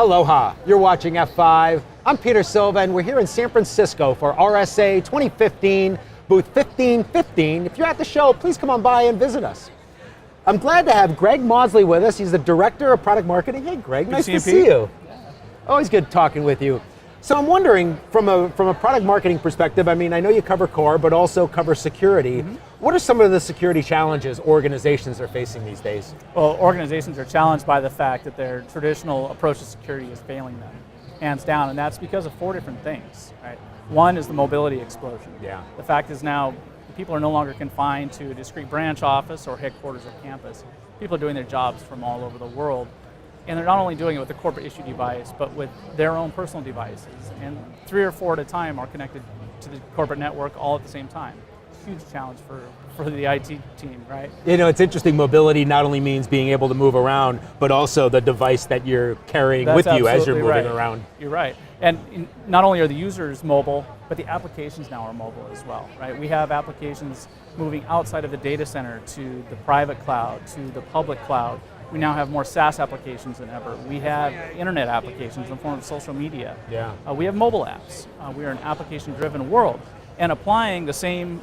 Aloha, you're watching F5. I'm Peter Silva and we're here in San Francisco for RSA 2015, booth 1515. If you're at the show, please come on by and visit us. I'm glad to have Greg Maudsley with us. He's the Director of Product Marketing. Hey Greg, nice to see you. Always good talking with you. So I'm wondering, from a product marketing perspective, I mean, I know you cover core, but also cover security. What are some of the security challenges organizations are facing these days? Well, organizations are challenged by the fact that their traditional approach to security is failing them, hands down, and that's because of four different things, right? One is the mobility explosion. Yeah. The fact is now, people are no longer confined to a discrete branch office or headquarters or campus. People are doing their jobs from all over the world. And they're not only doing it with a corporate issue device, but with their own personal devices. And 3 or 4 at a time are connected to the corporate network all at the same time. Huge challenge for the IT team, right? You know, it's interesting, mobility not only means being able to move around, but also the device that you're carrying with you as you're moving around. You're right. And not only are the users mobile, but the applications now are mobile as well, right? We have applications moving outside of the data center to the private cloud, to the public cloud. We now have more SaaS applications than ever. We have internet applications in the form of social media. Yeah. We have mobile apps. We are an application-driven world. And applying the same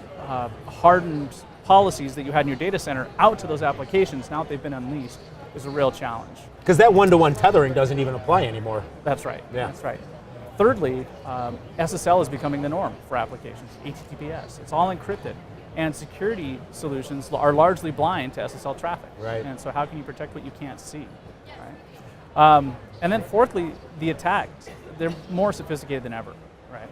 hardened policies that you had in your data center out to those applications, now that they've been unleashed, is a real challenge. Because that one-to-one tethering doesn't even apply anymore. That's right, yeah. That's right. Thirdly, SSL is becoming the norm for applications, HTTPS. It's all encrypted. And security solutions are largely blind to SSL traffic. Right. And so how can you protect what you can't see? Right? And then fourthly, the attacks, they're more sophisticated than ever. Right?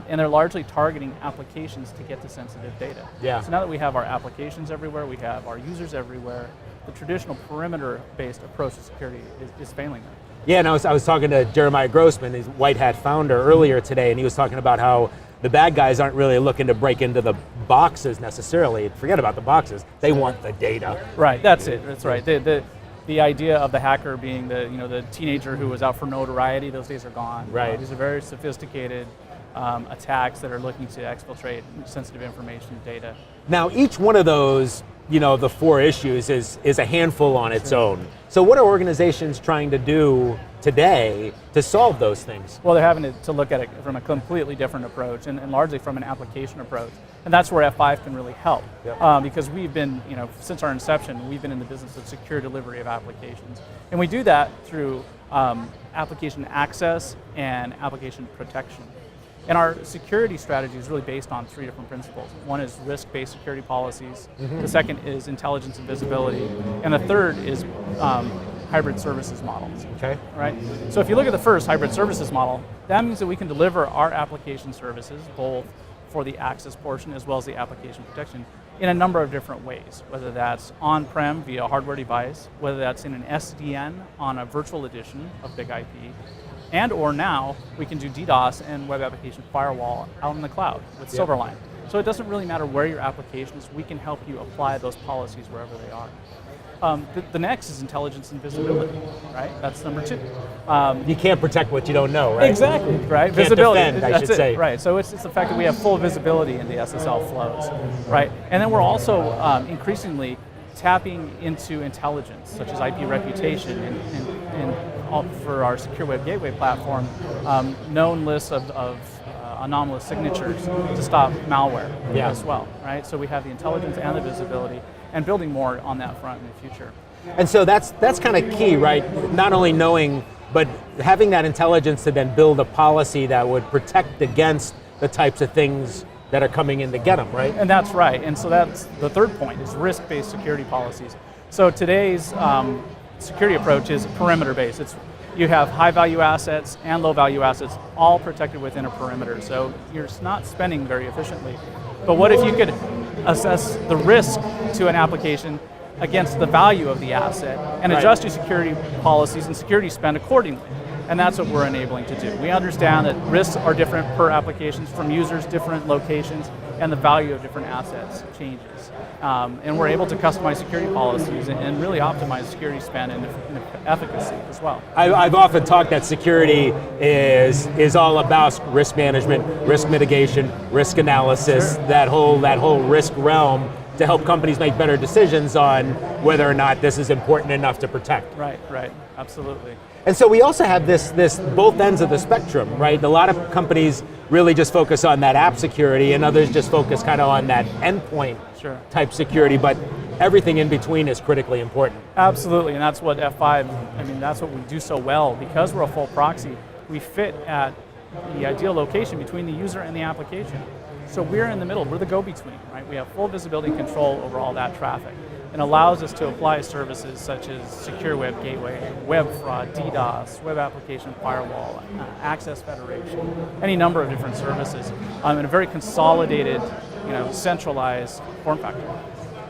And they're largely targeting applications to get to sensitive data. Yeah. So now that we have our applications everywhere, we have our users everywhere, the traditional perimeter-based approach to security is failing them. Yeah, and I was talking to Jeremiah Grossman, his White Hat founder, earlier today, and he was talking about how the bad guys aren't really looking to break into the boxes necessarily. Forget about the boxes. They want the data. Right, that's it. That's right. The idea of the hacker being the teenager who was out for notoriety, those days are gone. Right. These are very sophisticated attacks that are looking to exfiltrate sensitive information, data. Now, each one of those, the 4 issues is a handful on its own. So what are organizations trying to do today to solve those things? Well, they're having to look at it from a completely different approach and largely from an application approach. And that's where F5 can really help. Yep. Because we've been, since our inception, we've been in the business of secure delivery of applications. And we do that through application access and application protection. And our security strategy is really based on 3 different principles. One is risk-based security policies, the second is intelligence and visibility, and the third is hybrid services models. Okay. Right? So if you look at the first, hybrid services model, that means that we can deliver our application services, both for the access portion as well as the application protection, in a number of different ways, whether that's on-prem via a hardware device, whether that's in an SDN on a virtual edition of Big IP, and or now we can do DDoS and web application firewall out in the cloud with Silverline. So it doesn't really matter where your application is, we can help you apply those policies wherever they are. The next is intelligence and visibility, right? That's number 2. You can't protect what you don't know, right? Exactly, right? Can't Visibility, defend, I should say. Right, so it's the fact that we have full visibility in the SSL flows, right? And then we're also increasingly tapping into intelligence, such as IP reputation and for our secure web gateway platform, known lists of anomalous signatures to stop malware as well, right? So we have the intelligence and the visibility, and building more on that front in the future. And so that's kind of key, right? Not only knowing, but having that intelligence to then build a policy that would protect against the types of things that are coming in to get them, right? And that's right, and so that's the third point, is risk-based security policies. So today's security approach is perimeter-based. You have high-value assets and low-value assets all protected within a perimeter, so you're not spending very efficiently. But what if you could assess the risk to an application against the value of the asset and adjust your security policies and security spend accordingly? And that's what we're enabling to do. We understand that risks are different per applications from users, different locations, and the value of different assets changes. And we're able to customize security policies and really optimize security spend and efficacy as well. I've often talked that security is all about risk management, risk mitigation, risk analysis, that whole risk realm, to help companies make better decisions on whether or not this is important enough to protect. Right, absolutely. And so we also have this both ends of the spectrum, right? A lot of companies really just focus on that app security, and others just focus kind of on that endpoint type security, but everything in between is critically important. Absolutely, and that's what F5, I mean, that's what we do so well. Because we're a full proxy, we fit at the ideal location between the user and the application. So we're in the middle, we're the go-between, right? We have full visibility and control over all that traffic, and allows us to apply services such as secure web gateway, web fraud, DDoS, web application firewall, access federation, any number of different services in a very consolidated, centralized form factor.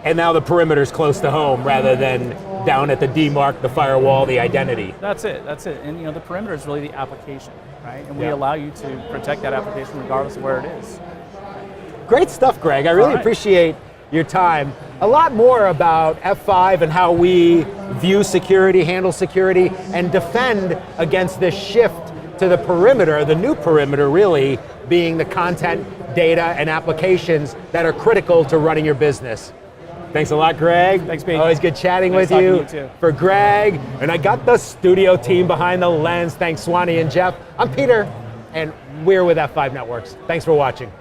And now the perimeter's close to home rather than down at the DMARC, the firewall, the identity. That's it. And the perimeter is really the application, right? And we allow you to protect that application regardless of where it is. Great stuff, Greg. I really appreciate your time. A lot more about F5 and how we view security, handle security, and defend against this shift to the perimeter, the new perimeter really being the content, data, and applications that are critical to running your business. Thanks a lot, Greg. Thanks, Pete. Always good chatting with you. you. For Greg, and I got the studio team behind the lens. Thanks, Swanee and Jeff. I'm Peter, and we're with F5 Networks. Thanks for watching.